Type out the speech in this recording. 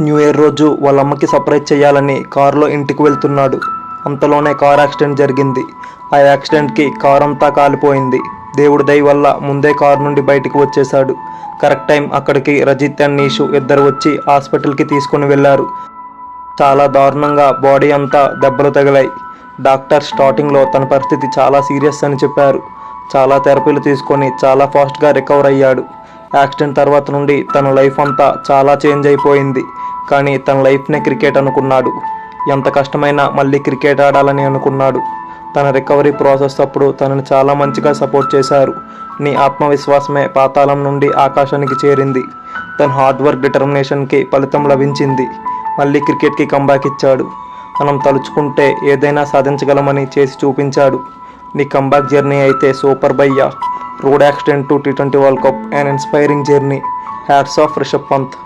New year రోజు వాళ్ళ అమ్మకి సర్ప్రైజ్ చేయాలని కారులో ఇంటికి వెళ్తున్నాడు. అంతలోనే కార్ యాక్సిడెంట్ జరిగింది. ఆ యాక్సిడెంట్కి కార్ అంతా కాలిపోయింది. దేవుడి దయ వల్ల ముందే కారు నుండి బయటికి వచ్చేశాడు. కరెక్ట్ టైం అక్కడికి రజిత్ అండ్ నీషు ఇద్దరు వచ్చి హాస్పిటల్కి తీసుకుని వెళ్ళారు. చాలా దారుణంగా బాడీ అంతా దెబ్బలు తగిలాయి. డాక్టర్ స్టార్టింగ్లో తన పరిస్థితి చాలా సీరియస్ అని చెప్పారు. చాలా థెరపీలు తీసుకొని చాలా ఫాస్ట్గా రికవర్ అయ్యాడు. యాక్సిడెంట్ తర్వాత నుండి తన లైఫ్ అంతా చాలా చేంజ్ అయిపోయింది. కానీ తన లైఫ్నే క్రికెట్ అనుకున్నాడు. ఎంత కష్టమైనా మళ్ళీ క్రికెట్ ఆడాలని అనుకున్నాడు. తన రికవరీ ప్రాసెస్ అప్పుడు తనని చాలా మంచిగా సపోర్ట్ చేశారు. నీ ఆత్మవిశ్వాసమే పాతాళం నుండి ఆకాశానికి చేరింది. తన హార్డ్ వర్క్ డిటర్మినేషన్కి ఫలితం లభించింది. మళ్ళీ క్రికెట్కి కంబ్యాక్ ఇచ్చాడు. మనం తలుచుకుంటే ఏదైనా సాధించగలమని చేసి చూపించాడు. నీ కంబ్యాక్ జర్నీ అయితే సూపర్ భయ్యా. Road accident to T20 World Cup, an inspiring journey. Hats off Rishabh Pant.